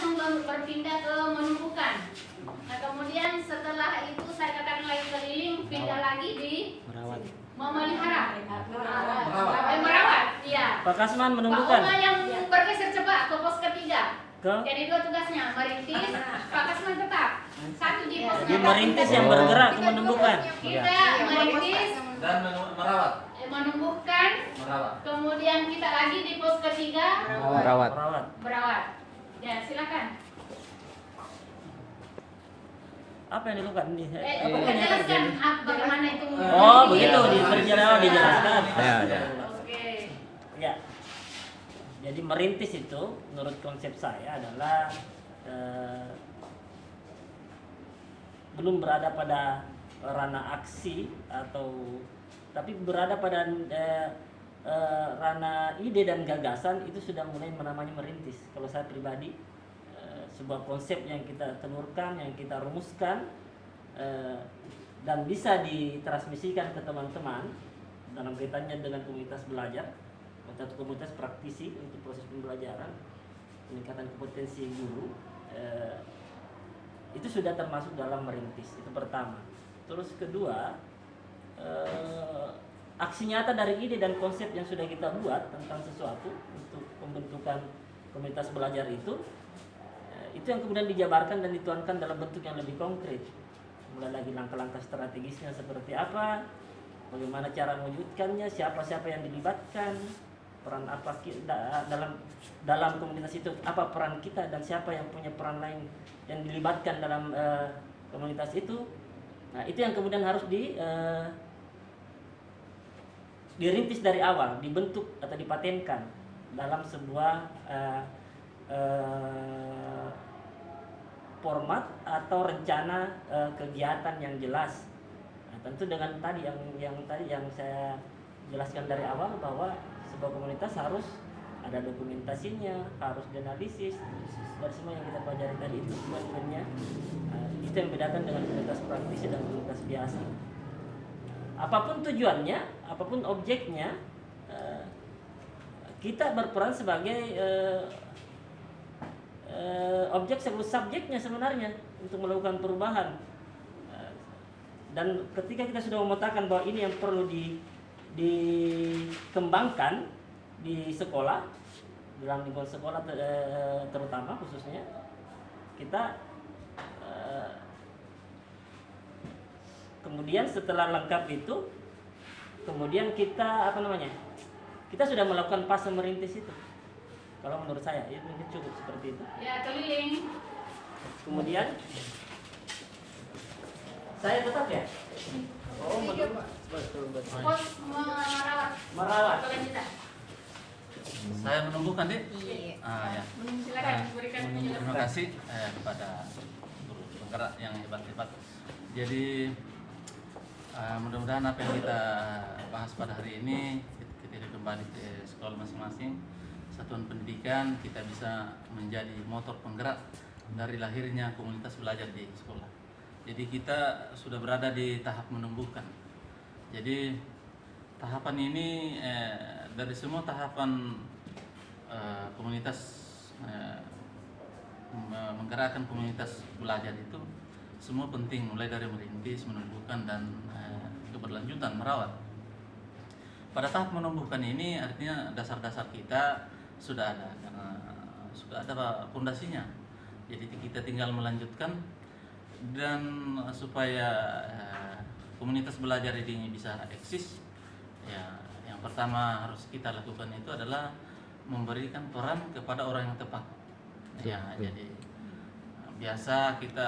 langsung berpindah ke menumbuhkan. Nah kemudian setelah itu saya katakan lagi keliling, pindah lagi di memelihara, merawat. Iya. Pak Kasman Pak menumbuhkan. Oma yang bergeser coba ke pos ketiga. Ke? Jadi dua tugasnya, merintis, Pak Kasman tetap. Satu di pos Jadi merintis yang bergerak ke menumbuhkan. Kita merintis Dan merawat. menumbuhkan, kemudian kita lagi di pos ketiga Merawat. berawat. Ya silakan. Apa yang dilakukan ini? Apa jelaskan bagaimana itu? Oh begitu, dijelaskan. Ya. Oke. Ya. Jadi merintis itu menurut konsep saya adalah belum berada pada ranah aksi tapi berada pada ranah ide dan gagasan, itu sudah mulai namanya merintis. Kalau saya pribadi, sebuah konsep yang kita telurkan, yang kita rumuskan, dan bisa ditransmisikan ke teman-teman dalam kaitannya dengan komunitas belajar atau komunitas praktisi untuk proses pembelajaran, peningkatan kompetensi guru, itu sudah termasuk dalam merintis. Itu pertama. Terus kedua, aksi nyata dari ide dan konsep yang sudah kita buat tentang sesuatu untuk pembentukan komunitas belajar itu yang kemudian dijabarkan dan dituangkan dalam bentuk yang lebih konkret. Mulai lagi langkah-langkah strategisnya seperti apa, bagaimana cara mewujudkannya, siapa-siapa yang dilibatkan, peran apa dalam komunitas itu, apa peran kita dan siapa yang punya peran lain yang dilibatkan dalam komunitas itu. Nah, itu yang kemudian harus dirintis dari awal, dibentuk atau dipatenkan dalam sebuah format atau rencana kegiatan yang jelas. Nah, tentu dengan tadi yang saya jelaskan dari awal, bahwa sebuah komunitas harus ada dokumentasinya, harus dianalisis dari semua yang kita pelajari tadi itu sebenarnya. Itu yang membedakan dengan komunitas praktisi dan komunitas biasa. Apapun tujuannya, apapun objeknya, kita berperan sebagai objek sekaligus subjeknya sebenarnya untuk melakukan perubahan. Dan ketika kita sudah memetakan bahwa ini yang perlu dikembangkan di sekolah, dalam lingkungan sekolah terutama khususnya, kita kemudian setelah lengkap itu, kemudian kita kita sudah melakukan fase merintis itu. Kalau menurut saya itu cukup seperti itu. Ya keliling. Kemudian saya tetap ya. Oh betul. Pos merawat. Kelanjutan. Saya menumbuhkan, Dek. Iya. Ya. Silakan berikan Terima penjelasan. kasih kepada guru penggerak yang hebat-hebat. Jadi mudah-mudahan apa yang kita bahas pada hari ini, ketika kembali ke sekolah masing-masing, satuan pendidikan, kita bisa menjadi motor penggerak dari lahirnya komunitas belajar di sekolah. Jadi kita sudah berada di tahap menumbuhkan. Jadi tahapan ini dari semua tahapan komunitas menggerakkan komunitas belajar itu semua penting, mulai dari merintis, menumbuhkan, dan keberlanjutan merawat. Pada tahap menumbuhkan ini artinya dasar-dasar kita sudah ada, karena sudah ada fondasinya. Jadi kita tinggal melanjutkan, dan supaya komunitas belajar ini bisa eksis, ya yang pertama harus kita lakukan itu adalah memberikan peran kepada orang yang tepat. Ya, jadi biasa kita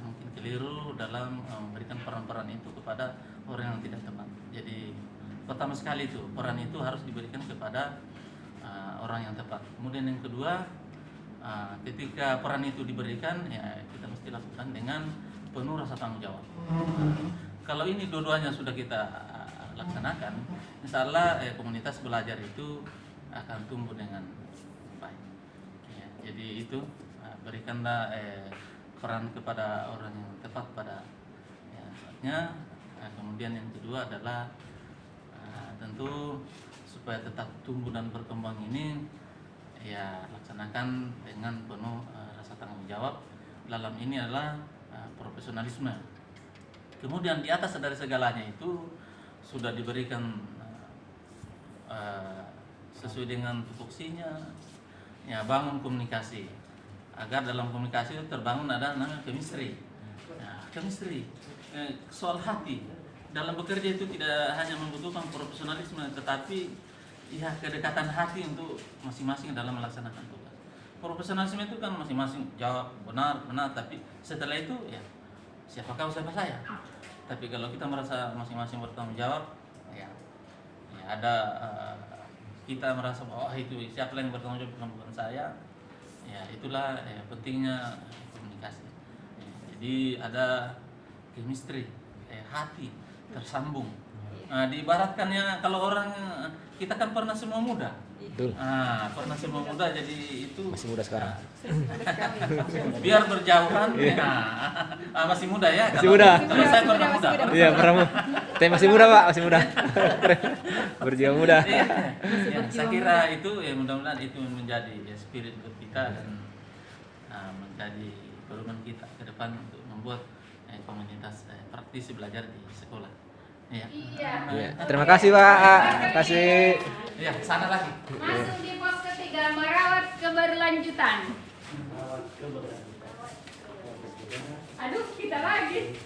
mungkin keliru dalam memberikan peran-peran itu kepada orang yang tidak tepat. Jadi pertama sekali itu peran itu harus diberikan kepada orang yang tepat. Kemudian yang kedua, ketika peran itu diberikan, ya kita mesti lakukan dengan penuh rasa tanggung jawab. Kalau ini dua-duanya sudah kita laksanakan, insya Allah komunitas belajar itu akan tumbuh dengan baik. Ya, jadi itu berikanlah peran kepada orang yang tepat pada saatnya. Kemudian yang kedua adalah tentu supaya tetap tumbuh dan berkembang ini, ya laksanakan dengan penuh rasa tanggung jawab. Dalam ini adalah profesionalisme. Kemudian di atas dari segalanya itu sudah diberikan sesuai dengan tupoksinya, ya bangun komunikasi agar dalam komunikasi itu terbangun ada namanya chemistry. Nah, chemistry soal hati dalam bekerja itu tidak hanya membutuhkan profesionalisme, tetapi ya kedekatan hati untuk masing-masing dalam melaksanakan tugas. Profesionalisme itu kan masing-masing jawab benar, tapi setelah itu ya siapa kau siapa saya. Tapi kalau kita merasa masing-masing bertanggung jawab, ya ada kita merasa bahwa itu siapa yang bertanggung jawab bukan saya, ya itulah pentingnya komunikasi. Jadi ada chemistry, hati tersambung. Nah, diibaratkannya kalau orang kita kan pernah semua muda. Betul. Pernah semua muda, jadi itu Masih muda sekarang. biar berjauhan. Masih muda ya. Masih muda. Kalau saya pernah muda. Iya, pernah. Tapi masih muda, Pak, masih muda. Berjiwa muda. Iya. Ya, saya kira itu ya mudah-mudahan itu menjadi spirit buat kita dan menjadi pedoman kita ke depan untuk membuat komunitas praktisi belajar di sekolah. Iya. Iya. Terima kasih, Pak. Terima kasih. Iya, sana lagi. Masuk di pos ketiga, merawat keberlanjutan. Aduh, kita lagi.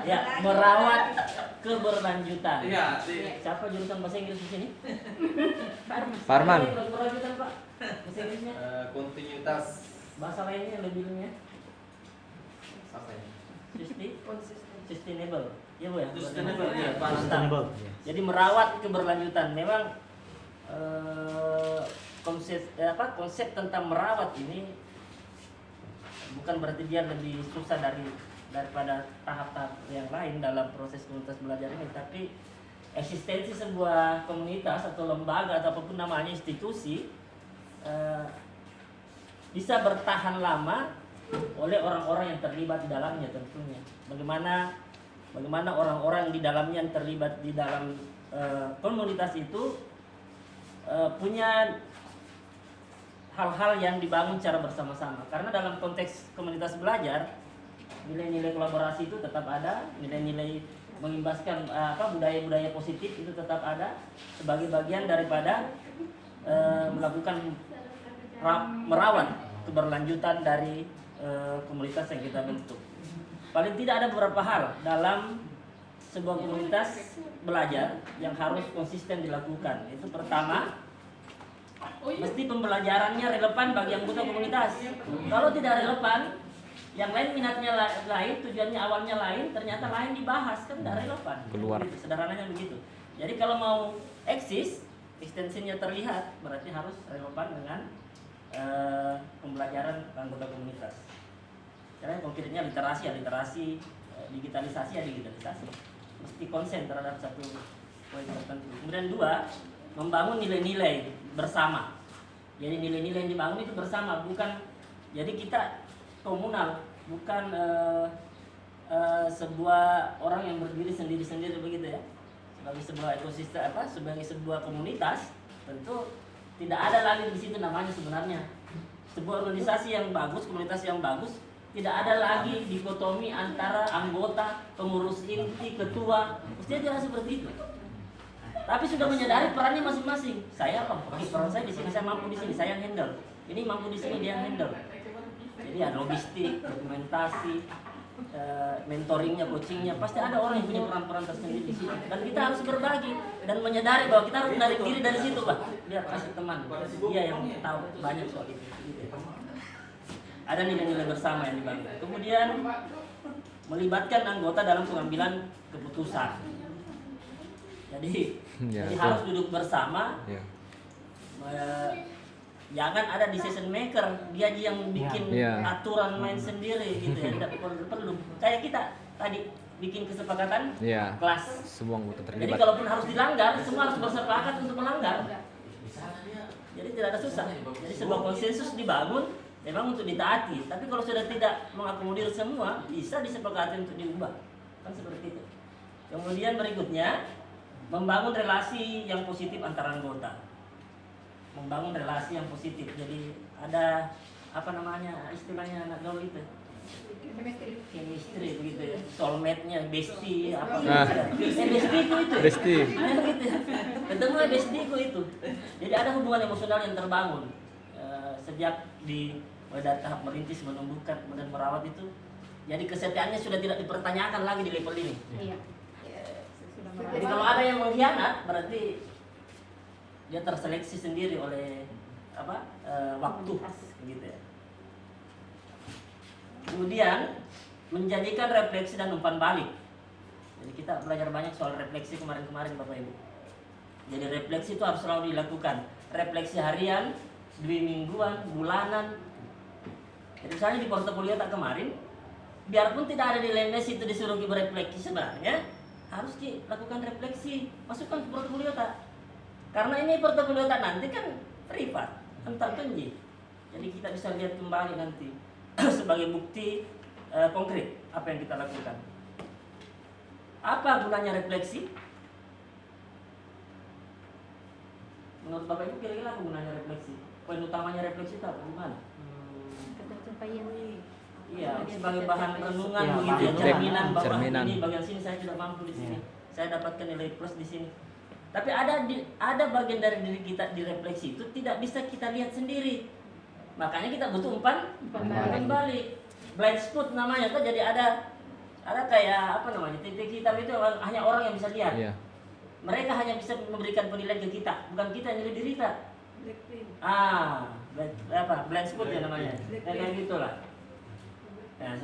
Ya, merawat keberlanjutan. Iya. Siapa jurusan bahasa Inggris di sini? Parman. Keberlanjutan, Pak. Bahasa Inggrisnya? Kontinuitas Bahasa lainnya lebihnya? apa ya? Sustainable. Ya, Bu ya. Sustainable, iya, Pak. Sustainable. Jadi merawat keberlanjutan. Memang konsep tentang merawat ini bukan berarti dia lebih susah daripada tahap-tahap yang lain dalam proses komunitas belajar ini, tapi eksistensi sebuah komunitas atau lembaga atau apapun namanya institusi bisa bertahan lama oleh orang-orang yang terlibat di dalamnya tentunya. Bagaimana orang-orang di dalamnya yang terlibat di dalam komunitas itu punya hal-hal yang dibangun secara bersama-sama. Karena dalam konteks komunitas belajar, nilai-nilai kolaborasi itu tetap ada, nilai-nilai mengimbaskan budaya-budaya positif itu tetap ada sebagai bagian daripada melakukan merawat keberlanjutan dari komunitas yang kita bentuk. Paling tidak ada beberapa hal dalam sebuah komunitas belajar yang harus konsisten dilakukan. Itu pertama, mesti pembelajarannya relevan bagi anggota komunitas. Kalau tidak relevan, yang lain minatnya lain, tujuannya awalnya lain, ternyata lain dibahas, kan tidak relevan. Keluar. Begitu, sederhananya begitu. Jadi kalau mau eksis, ekstensinya terlihat, berarti harus relevan dengan pembelajaran anggota komunitas. Karena konkretnya literasi, digitalisasi, mesti konsen terhadap satu poin tertentu. Kemudian dua, membangun nilai-nilai bersama. Jadi nilai-nilai yang dibangun itu bersama, bukan jadi kita komunal, bukan sebuah orang yang berdiri sendiri-sendiri begitu ya. Sebagai sebuah ekosistem sebagai sebuah komunitas, tentu tidak ada lagi di situ namanya sebenarnya. Sebuah organisasi yang bagus, komunitas yang bagus, tidak ada lagi dikotomi antara anggota, pengurus inti, ketua. Mestinya tidak seperti itu. Tapi sudah menyadari perannya masing-masing. Saya peran saya di sini, saya mampu di sini, saya yang handle. Ini mampu di sini, dia yang handle. Jadi ya logistik, dokumentasi, mentoringnya, coachingnya, pasti ada orang yang punya peran-peran tersendiri di situ. Dan kita harus berbagi dan menyadari bahwa kita harus menarik diri dari situ, Pak. Lihat kasih teman, dia yang tahu banyak soal itu. Ada nilai-nilai bersama yang dibangun. Kemudian melibatkan anggota dalam pengambilan keputusan. Jadi harus duduk bersama. Jangan ada decision maker, dia aja yang bikin aturan main sendiri gitu ya. Tidak perlu. Kayak kita tadi bikin kesepakatan kelas. Semua anggota terlibat. Jadi kalaupun harus dilanggar, semua harus bersepakat untuk melanggar. Jadi tidak ada susah. Jadi sebuah konsensus dibangun memang untuk ditaati. Tapi kalau sudah tidak mengakomodir semua, bisa disepakati untuk diubah. Kan seperti itu. Kemudian berikutnya membangun relasi yang positif antara anggota, membangun relasi yang positif. Jadi ada apa namanya istilahnya anak gaul itu, chemistry begitu ya, soulmate-nya, bestie apa bestiku itu. Bestie. Gitu ya. Ketemu bestiku itu. Jadi ada hubungan emosional yang terbangun sejak mulai dari tahap merintis, menumbuhkan, kemudian merawat itu. Jadi kesetiaannya sudah tidak dipertanyakan lagi di level ini. Iya. Jadi kalau ada yang mengkhianat berarti dia terseleksi sendiri oleh waktu gitu ya. Kemudian menjadikan refleksi dan umpan balik. Jadi kita belajar banyak soal refleksi kemarin-kemarin Bapak Ibu. Jadi refleksi itu harus selalu dilakukan. Refleksi harian, 2 mingguan, bulanan. Jadi misalnya di portofolio tak kemarin, biarpun tidak ada di LMS itu disuruh berefleksi sebenarnya, harus dilakukan refleksi, masukkan ke portofolio tak. Karena ini portofolio tak nanti kan privat, antar penji. Jadi kita bisa lihat kembali nanti sebagai bukti konkret apa yang kita lakukan. Apa gunanya refleksi? Menurut Bapak Ibu kira-kira apa gunanya refleksi? Poin utamanya refleksi itu apa? Gimana? Iya, sebagai bahan renungan Ya, begitu ya, cerminan bahwa cerminan. ini bagian sini saya tidak mampu di sini. Saya dapatkan nilai plus di sini. Tapi ada bagian dari diri kita di refleksi itu tidak bisa kita lihat sendiri. Makanya kita butuh umpan balik. Blind spot namanya tuh, jadi ada kayak apa namanya? Titik hitam itu hanya orang yang bisa lihat. Iya. Mereka hanya bisa memberikan penilaian ke kita, bukan kita yang nilai diri kita. Blind spot ya namanya. Kayak gitulah. Nah,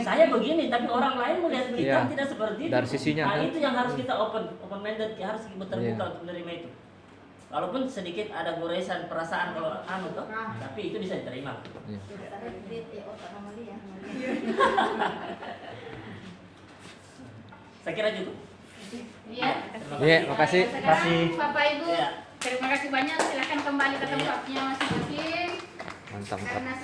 saya begini, tapi orang lain melihat kita Iya. tidak seperti itu. Dari sisinya, Nah, kan? itu yang harus kita open minded, harus terbuka Iya. untuk menerima itu. Walaupun sedikit ada goresan perasaan kalau tuh, tapi itu bisa diterima. Iya. Saya kira cukup. Iya. Iya, makasih. Sekarang Bapak Ibu, Iya. terima kasih banyak. Silakan kembali ke tempatnya masing-masing. Mantap. Karena